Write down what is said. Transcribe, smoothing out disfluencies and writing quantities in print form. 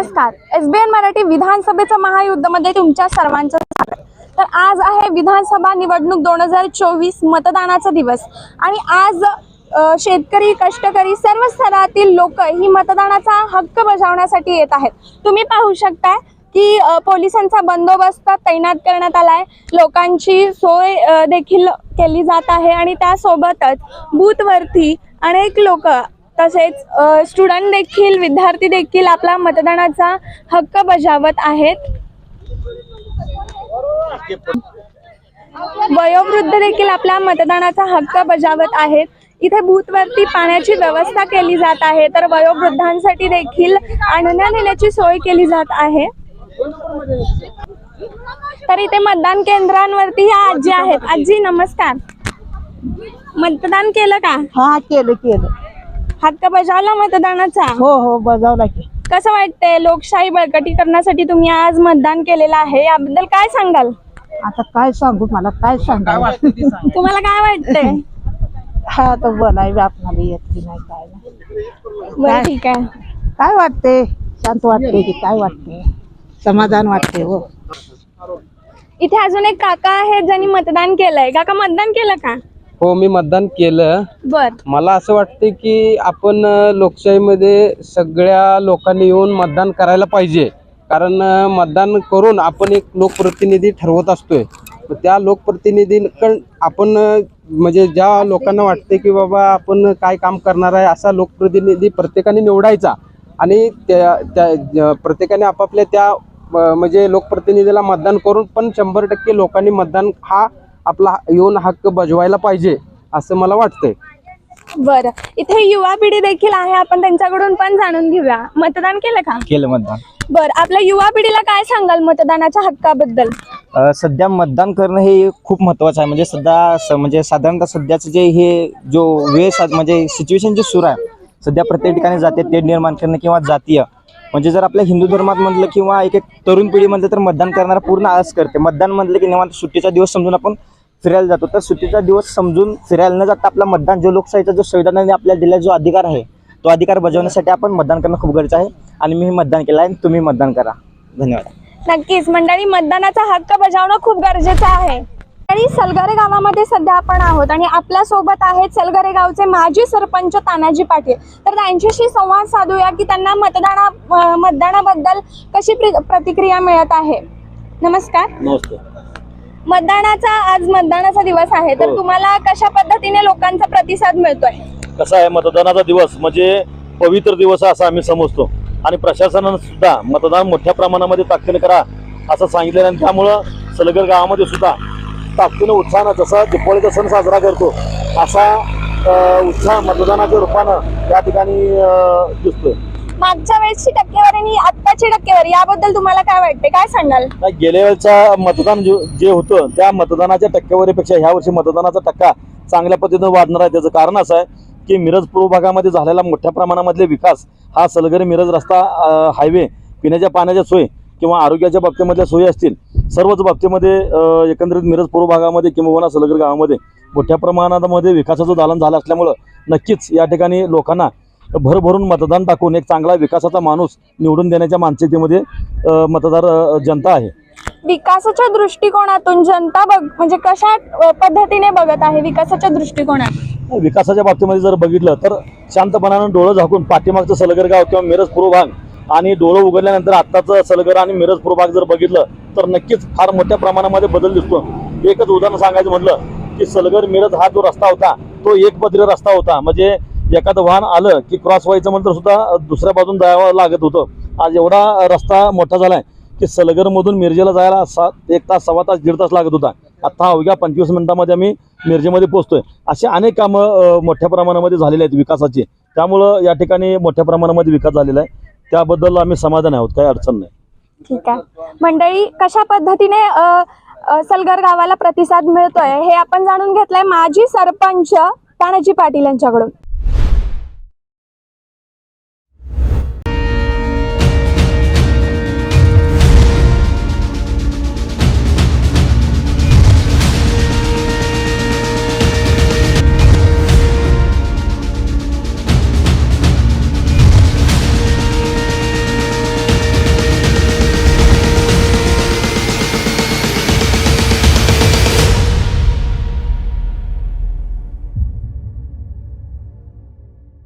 नमस्कार. SBN मराठी विधानसभेच्या महायुद्धामध्ये तुमच्या सर्वांचं स्वागत. तर आज आहे विधानसभा निवडणूक 2024 मतदानाचा दिवस आणि आज शेतकरी, कष्टकरी सर्व स्तरातील लोक ही मतदानाचा हक्क बजावण्यासाठी येत आहेत. तुम्ही पाहू शकता की पोलिसांचा बंदोबस्त तैनात करण्यात आलाय, लोकांची सोय देखील केली जात आहे आणि त्यासोबतच बूथवरती अनेक लोक तसेच स्टुडंट देखील, विद्यार्थी देखील आपला मतदानाचा हक्क बजावत आहेत. वयोवृद्ध देखील आपला मतदानाचा हक्क बजावत आहेत. इथे बूथवरती पाण्याची व्यवस्था केली जात आहे, तर वयोवृद्धांसाठी देखील आणण्या नेण्याची सोय केली जात आहे. तर इथे मतदान केंद्रांवरती ह्या आजी आहेत. आजी नमस्कार. मतदान केलं का? हा केलं. हक्क बजावला मतदानाचा? हो बजावला की. कसं वाटतंय? लोकशाही बळकटीकरणासाठी तुम्ही आज मतदान केलेलं आहे, याबद्दल काय सांगाल? आता काय सांगू, मला काय सांगा. तुम्हाला काय वाटतंय? हा तर बोलाय आपल्याला येत की नाही काय बरं ठीक आहे. काय वाटते? शांत वाटते की काय वाटते? समाधान वाटते. हो इथे अजून एक काका आहेत ज्यांनी मतदान केलंय. काका मतदान केलं का? हो, मी मतदान केलं. बर. मला असं वाटतं की आपण लोकशाहीमध्ये सगळ्या लोकांनी येऊन मतदान करायला पाहिजे, कारण मतदान करून आपण एक लोकप्रतिनिधी ठरवत असतोय. त्या लोकप्रतिनिधीकडे आपण म्हणजे ज्या लोकांना वाटते की बाबा आपण काय काम करणार आहे असा लोकप्रतिनिधी प्रत्येकाने निवडायचा आणि त्या प्रत्येकाने आपापल्या त्या म्हणजे लोकप्रतिनिधीला मतदान करून पण 100% लोकांनी मतदान हा आपला येऊन हक्क बजवायला पाहिजे असं मला वाटतंय. बरं, इथे युवा पिढी देखील आहे, आपण त्यांच्याकडून पण जाणून घेऊया. मतदान केलं का? केलं मतदान. बरं, आपल्या युवा पिढीला काय सांगाल मतदानाच्या हक्काबद्दल? सध्या मतदान करणं हे खूप महत्त्वाचं आहे. म्हणजे साधारणतः सध्याचं जे हे जो वेळ म्हणजे सिच्युएशन जे सुरू आहे सध्या प्रत्येक ठिकाणी जाते तेढ निर्माण करणं किंवा जातीय म्हणजे जर आपल्या हिंदू धर्मात म्हटलं किंवा एक तरुण पिढी म्हटलं तर मतदान करणारा पूर्ण आळस करते. मतदान म्हटलं की निवांत सुट्टीचा दिवस समजून आपण फिरायला जातो, तर सुट्टीचा दिवस समजून फिरायला न जाता आपला मतदान जो लोकशाहीचा जो संविधानाने आपल्याला दिलेला जो अधिकार आहे तो अधिकार बजावण्यासाठी आपण मतदान करणं खूप गरजेचं आहे आणि मी मतदान केलं आहे. तुम्ही मतदान करा. धन्यवाद. नक्कीच मंडळी, मतदानाचा हक्क बजावणं खूप गरजेचं आहे. आणि सलगरे गावामध्ये सध्या आपण आहोत आणि आपल्या सोबत आहेत सलगरे गावचे माजी सरपंच तानाजी पाटील. तर त्यांच्याशी संवाद साधूया की त्यांना मतदानाबद्दल कशी प्रतिक्रिया मिळत आहे. नमस्कार. नमस्कार. आज मतदानाचा दिवस आहे, तर तुम्हाला कशा पद्धतीने लोकांचा प्रतिसाद मिळतोय? कसा आहे, मतदानाचा दिवस म्हणजे पवित्र दिवस असं आम्ही समजतो आणि प्रशासनानं सुद्धा मतदान मोठ्या प्रमाणामध्ये ताकदीने करा असं सांगितलेलं आणि त्यामुळं सलगर गावामध्ये सुद्धा ताकदीनं उत्साहानं जसा दिवाळीचा सण साजरा करतो असा उत्साह मतदानाच्या रूपानं त्या ठिकाणी दिसतोय. मागच्या वेळेसची टक्केवारी आणि आत्ताची टक्केवारी याबद्दल तुम्हाला काय वाटते, काय सांगाल? गेल्या वेळेचा मतदान जे होतं त्या मतदानाच्या टक्केवारीपेक्षा ह्या वर्षी मतदानाचा टक्का चांगल्या पद्धतीनं वाढणार आहे. त्याचं कारण असं आहे की मिरज पूर्व भागामध्ये झालेला मोठ्या प्रमाणामधले विकास हा सलगरे मिरज रस्ता, हायवे, पिण्याच्या पाण्याच्या सोय किंवा आरोग्याच्या बाबतीमधल्या सोयी असतील, सर्वच बाबतीमध्ये एकंदरीत मिरज पूर्व भागामध्ये किंवा सलगर गावामध्ये मोठ्या प्रमाणामध्ये विकासाचं दालन झालं असल्यामुळं नक्कीच या ठिकाणी लोकांना भरभरून मतदान टाकून एक चांगला विकासाचा माणूस निवडून देण्याच्या मानसिकतेमध्ये मतदार जनता आहे. विकासाच्या दृष्टिकोनातून जनता म्हणजे कशा पद्धतीने बघत आहे विकासाच्या दृष्टिकोनात? विकासाच्या बाबतीमध्ये जर बघितलं तर शांतपणानं डोळं झाकून पाठीमागचं सलगर गाव किंवा मिरज पूर्व भाग आणि डोळं उघडल्यानंतर आत्ताचं सलगर आणि मिरज पूर्व भाग जर बघितलं तर नक्कीच फार मोठ्या प्रमाणामध्ये बदल दिसतो. एकच उदाहरण सांगायचं म्हटलं की सलगर मिरज हा जो रस्ता होता तो एक पदरी रस्ता होता, म्हणजे एखादं वाहन आलं की क्रॉस व्हायचं म्हटलं सुद्धा दुसऱ्या बाजून जावं लागत होतं. आज एवढा रस्ता मोठा झालाय की सलगरमधून मिरजेला जायला 1 तास, सव्वा तास, 1.5 तास लागत होता. आता अवघ्या 25 मिनिटांमध्ये आम्ही मिरजेमध्ये पोहोचतोय. असे अनेक कामं मोठ्या प्रमाणामध्ये झालेले आहेत विकासाची, त्यामुळं या ठिकाणी मोठ्या प्रमाणामध्ये विकास झालेला आहे. त्याबद्दल आम्ही समाधान आहोत, काही अडचण नाही. ठीक आहे मंडळी, कशा पद्धतीने सलगर गावाला प्रतिसाद मिळतोय हे आपण जाणून घेतलंय माजी सरपंच तानाजी पाटील यांच्याकडून.